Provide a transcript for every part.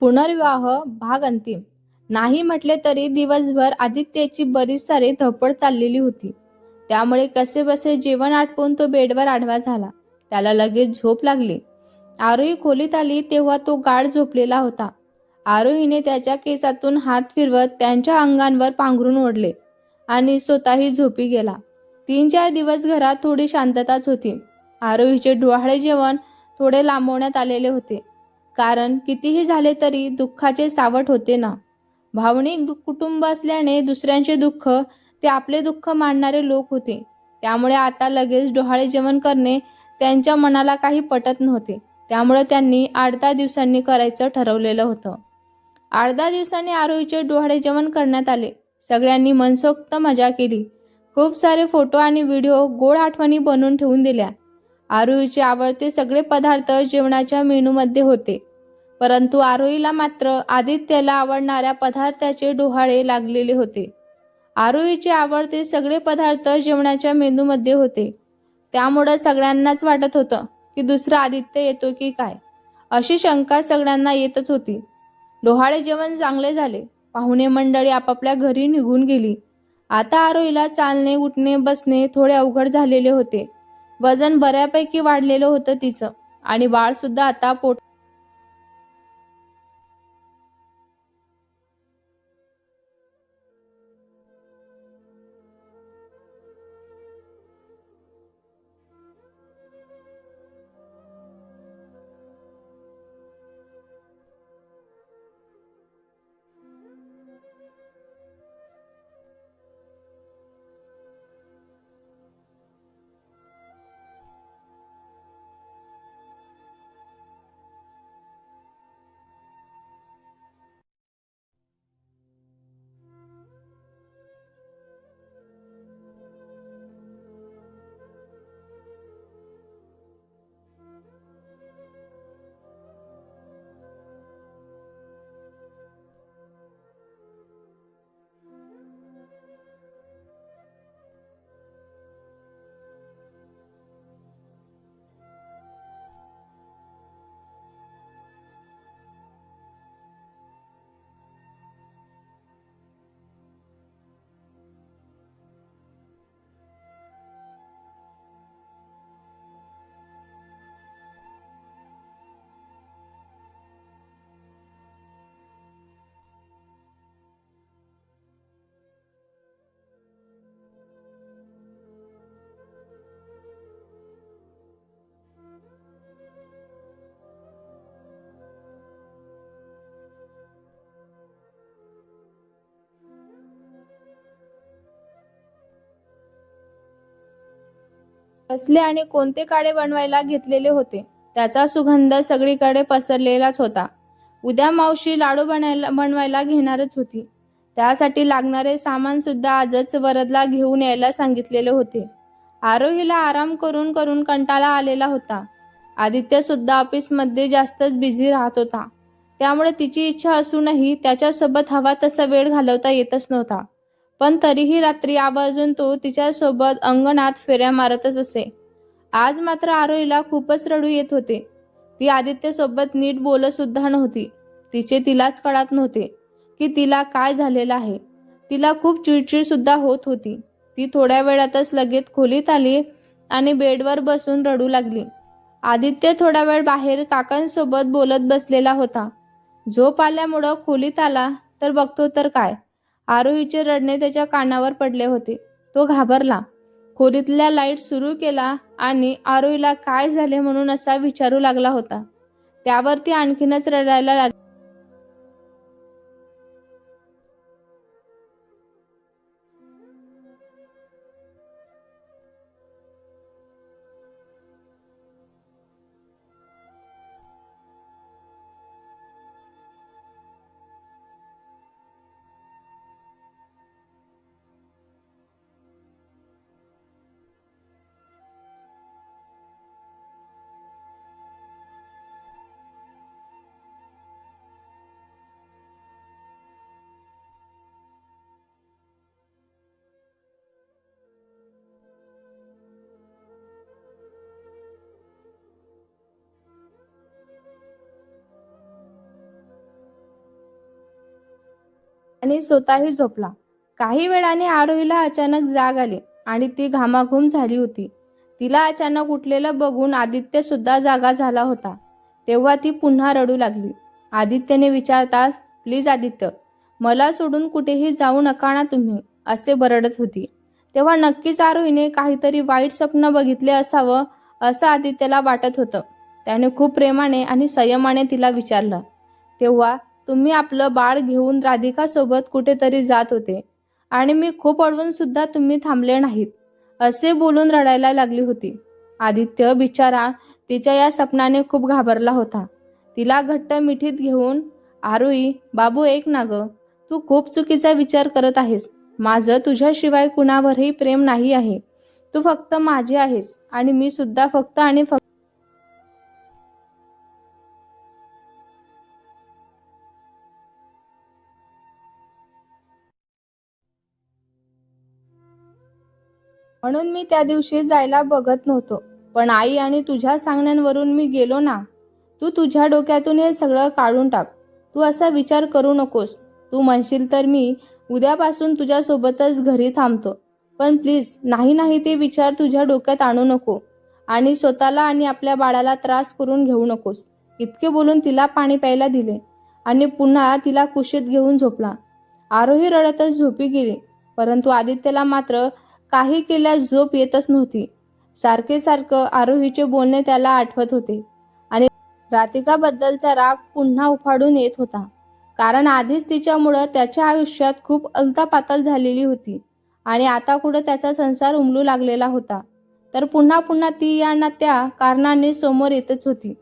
पुनर्विवाह भाग अंतिम. नाही म्हटले तरी दिवसभर आदित्यची बरीच सारी धडपड चाललेली होती. त्यामुळे कसेबसे जेवण आटपून तो बेडवर आडवा झाला. त्याला लगेच झोप लागली. आरोही खोलीत आली तेव्हा तो गाढ झोपलेला होता. आरोहीने त्याच्या केसातून हात फिरवत त्यांच्या अंगांवर पांघरून ओढले आणि स्वतःही झोपी गेला. 3-4 दिवस घरात थोडी शांतताच होती. आरोहीचे डोहाळे जेवण थोडे लांबवण्यात आलेले होते. कारण कितीही झाले तरी दुःखाचे सावट होते ना. भावनिक कुटुंब असल्याने दुसऱ्यांचे दुःख ते आपले दुःख मानणारे लोक होते. त्यामुळे आता लगेच डोहाळे जेवण करणे त्यांच्या मनाला काही पटत नव्हते. त्यामुळे त्यांनी 8-10 दिवसांनी करायचं ठरवलेलं होतं. 8-10 दिवसांनी आरोहीचे डोहाळे जेवण करण्यात आले. सगळ्यांनी मनसोक्त मजा केली. खूप सारे फोटो आणि व्हिडिओ गोड आठवणी बनवून ठेवून दिल्या. आरोहीचे आवडते सगळे पदार्थ जेवणाच्या मेनूमध्ये होते. परंतु आरोहीला मात्र आदित्यला आवडणाऱ्या पदार्थाचे डोहाळे लागलेले होते. आरोहीचे आवडते सगळे पदार्थ जेवणाच्या मेनूमध्ये होते. त्यामुळे सगळ्यांनाच वाटत होतं की दुसरा आदित्य येतो की काय, अशी शंका सगळ्यांना येतच होती. डोहाळे जेवण चांगले झाले. पाहुणे मंडळी आपापल्या घरी निघून गेली. आता आरोहीला चालणे, उठणे, बसणे थोडे अवघड झालेले होते. वजन बऱ्यापैकी वाढलेलं होतं तिचं आणि बाळ सुद्धा आता पोट कसले आणि कोणते काढे बनवायला घेतलेले होते. त्याचा सुगंध सगळीकडे पसरलेलाच होता. उद्या मावशी लाडू बनवायला घेणारच होती. त्यासाठी लागणारे सामान सुद्धा आजच वरदला घेऊन यायला सांगितलेले होते. आरोहीला आराम करून करून कंटाळा आलेला होता. आदित्य सुद्धा ऑफिसमध्ये जास्तच बिझी राहत होता. त्यामुळे तिची इच्छा असूनही त्याच्यासोबत हवा तसा वेळ घालवता येतच नव्हता. पण तरीही रात्री आवर्जून तो तिच्यासोबत अंगणात फेऱ्या मारतच असे. आज मात्र आरोहीला खूपच रडू येत होते. ती आदित्यसोबत नीट बोलत सुद्धा नव्हती. तिचे तिलाच कळत नव्हते की तिला काय झालेलं आहे. तिला खूप चिडचिड सुद्धा होत होती. ती थोड्या वेळातच लगेच खोलीत आली आणि बेडवर बसून रडू लागली. आदित्य थोडा वेळ बाहेर काकांसोबत बोलत बसलेला होता. झोप आल्यामुळं खोलीत आला तर बघतो तर काय, आरोहीचे रडणे त्याच्या कानावर पडले होते. तो घाबरला. खोलीतल्या लाईट सुरू केला आणि आरोहीला काय झाले म्हणून असा विचारू लागला होता. त्यावर ती आणखीनच रडायला लागली. आणि स्वतःही झोपला. काही वेळाने आरोहीला अचानक जाग आली आणि ती घामाघूम झाली होती. तिला अचानक उठलेलं बघून आदित्य सुद्धा जागा झाला होता. तेव्हा ती पुन्हा रडू लागली. आदित्यने विचारताच, प्लीज आदित्य, मला सोडून कुठेही जाऊ नका ना तुम्ही, असे बरडत होती. तेव्हा नक्कीच आरोहीने काहीतरी वाईट स्वप्न बघितले असावं असं आदित्यला वाटत होतं. त्याने खूप प्रेमाने आणि संयमाने तिला विचारलं, तेव्हा तुम्ही आपलं बाळ घेऊन राधिका सोबत कुठेतरी जात होते आणि मी खूप अडवून सुद्धा तुम्ही थांबले नाहीत, असे बोलून रडायला लागली होती. आदित्य बिचारा तिच्या या सपनाने खूप घाबरला होता. तिला घट्ट मिठीत घेऊन, आरोही बाबू ऐक ना ग, तू खूप चुकीचा विचार करत आहेस. माझं तुझ्याशिवाय कुणावरही प्रेम नाही आहे. तू फक्त माझी आहेस आणि मी सुद्धा फक्त आणि फक्त. म्हणून मी त्या दिवशी जायला बघत नव्हतो, पण आई आणि तुझ्या सांगण्यांवरून मी गेलो ना. तू तुझ्या डोक्यातून हे सगळं काढून टाक. तू असा विचार करू नकोस. तू म्हणशील तर मी उद्यापासून तुझ्यासोबतच घरी थांबतो, पण प्लीज नाही नाही ते विचार तुझ्या डोक्यात आणू नको आणि स्वतःला आणि आपल्या बाळाला त्रास करून घेऊ नकोस. इतके बोलून तिला पाणी प्यायला दिले आणि पुन्हा तिला कुशीत घेऊन झोपला. आरोही रडतच झोपी गेली, परंतु आदित्यला मात्र काही केल्यास झोप येतच नव्हती. सारखे सारखं आरोहीचे बोलणे त्याला आठवत होते आणि राधिकाबद्दलचा राग पुन्हा उफाडून येत होता. कारण आधीच तिच्यामुळं त्याच्या आयुष्यात खूप अलतापातल झालेली होती आणि आता कुठं त्याचा संसार उमलू लागलेला होता. तर पुन्हा पुन्हा ती या ना त्या कारणाने समोर येतच होती.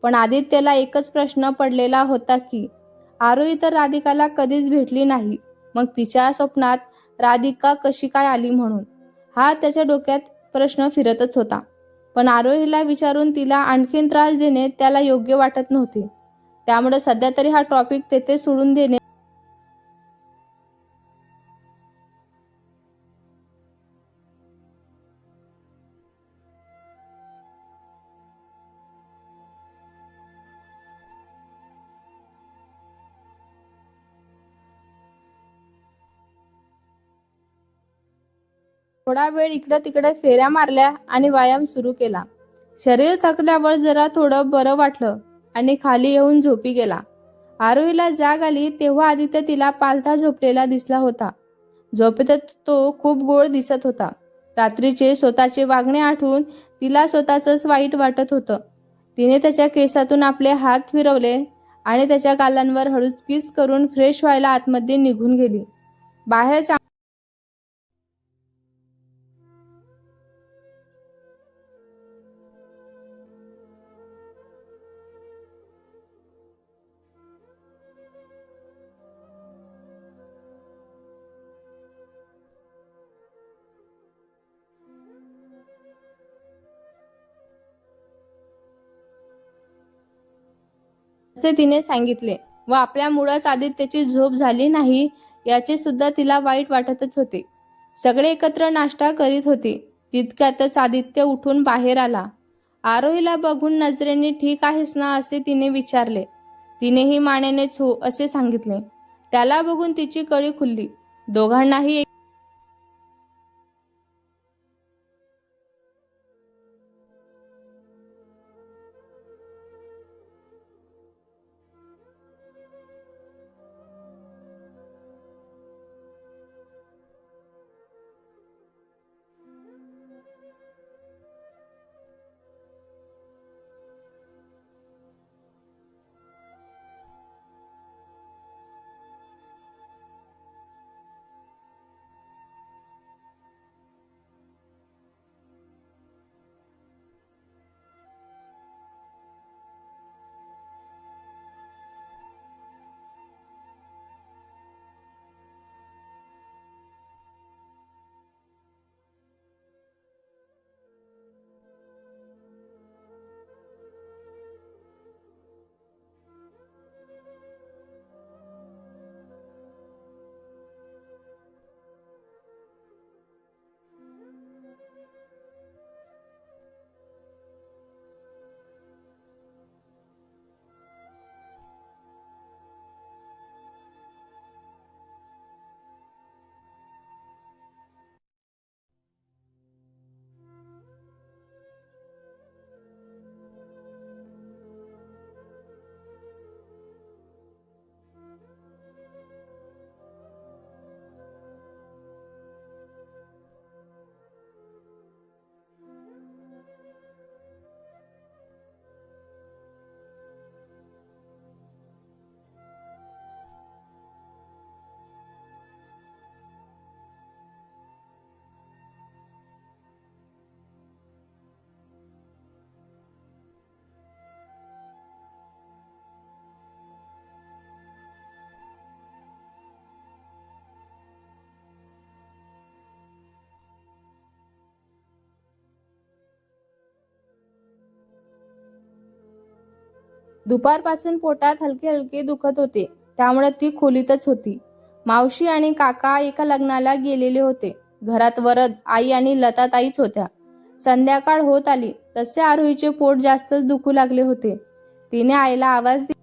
पण आदित्यला एकच प्रश्न पडलेला होता की आरोही तर राधिकाला कधीच भेटली नाही, मग तिच्या स्वप्नात राधिका कशी काय आली म्हणून. हा त्याच्या डोक्यात प्रश्न फिरतच होता. पण आरोहीला विचारून तिला आणखीन त्रास देणे त्याला योग्य वाटत नव्हते. त्यामुळे सध्या तरी हा टॉपिक तेथे सोडून देणे. थोडा वेळ इकडे तिकडे फेऱ्या मारल्या आणि व्यायाम सुरू केला. शरीर थकल्यावर जरा थोडं बरं वाटलं आणि खाली येऊन झोपी गेला. आरोहीला जाग आली तेव्हा आदित्य तिला पालथा झोपलेला दिसला होता. झोपेत तो खूप गोड दिसत होता. रात्रीचे स्वतःचे वागणे आठवून तिला स्वतःच वाईट वाटत होतं. तिने त्याच्या केसातून आपले हात फिरवले आणि त्याच्या गालांवर हळूच किस करून फ्रेश व्हायला आतमध्ये निघून गेली. बाहेर असे तिने सांगितले व आपल्यामुळेच आदित्यची झोप झाली नाही याचे सुद्धा तिला वाईट वाटतच होते. सगळे एकत्र नाश्ता करीत होते. तितक्यातच आदित्य उठून बाहेर आला. आरोहीला बघून नजरेने ठीक आहेस ना असे तिने विचारले. तिनेही मानेनेच हो असे सांगितले. त्याला बघून तिची कळी खुलली. दोघांनाही दुपारपासून पोटात हलके हलके दुखत होते, त्यामुळे ती खोलीतच होती. मावशी आणि काका एका लग्नाला गेलेले होते. घरात वरद, आई आणि लताताईच होत्या. संध्याकाळ होत आली तसे आरोहीचे पोट जास्तच दुखू लागले होते. तिने आईला आवाज दिला.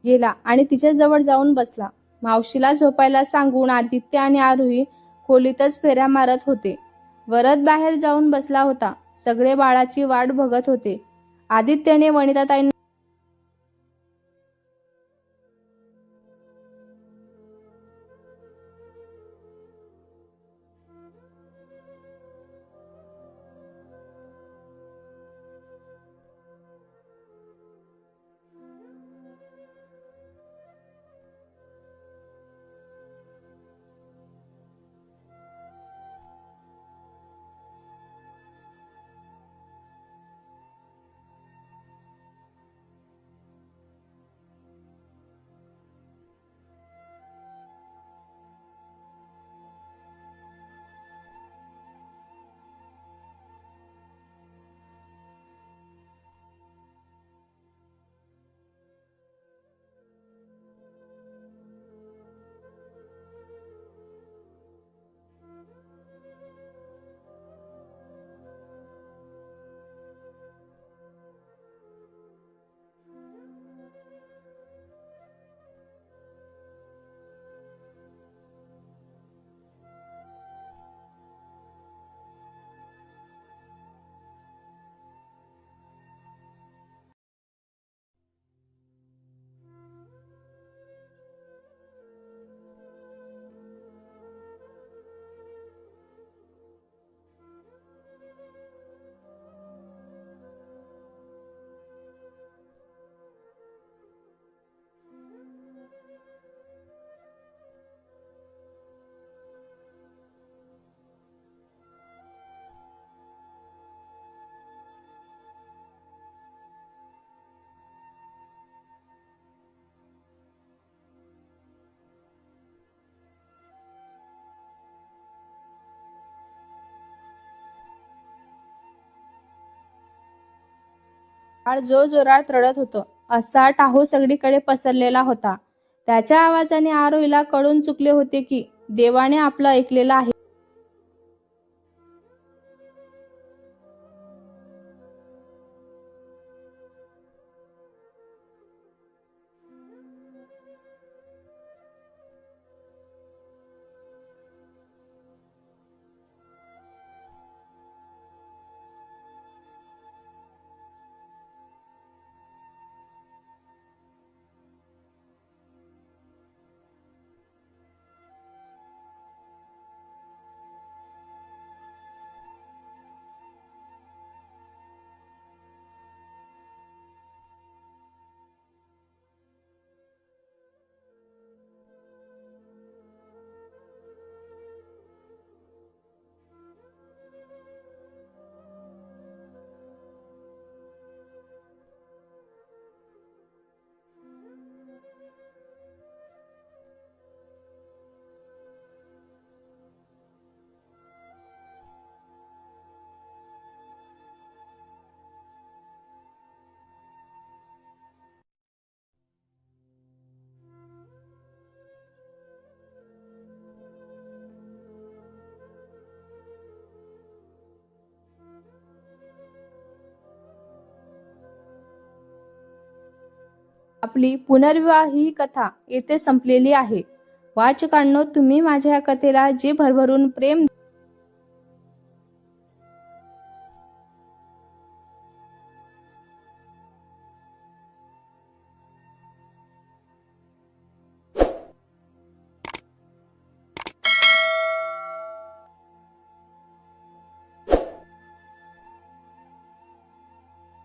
गेला आणि तिच्या जवळ जाऊन बसला. मावशीला झोपायला सांगून आदित्य आणि आरोही खोलीतच फेऱ्या मारत होते. वरद बाहेर जाऊन बसला होता. सगळे बाळाची वाट बघत होते. आदित्यने वनिताताईंना बाळ जोरजोरात रडत होतं. असा टाहू सगळीकडे पसरलेला होता. त्याच्या आवाजाने आरोहीला कळून चुकले होते की देवाने आपलं ऐकलेलं आहे. आपली पुनर्विवाह ही कथा येथे संपलेली आहे. वाचकांनो, तुम्ही माझ्या या कथेला जे भरभरून प्रेम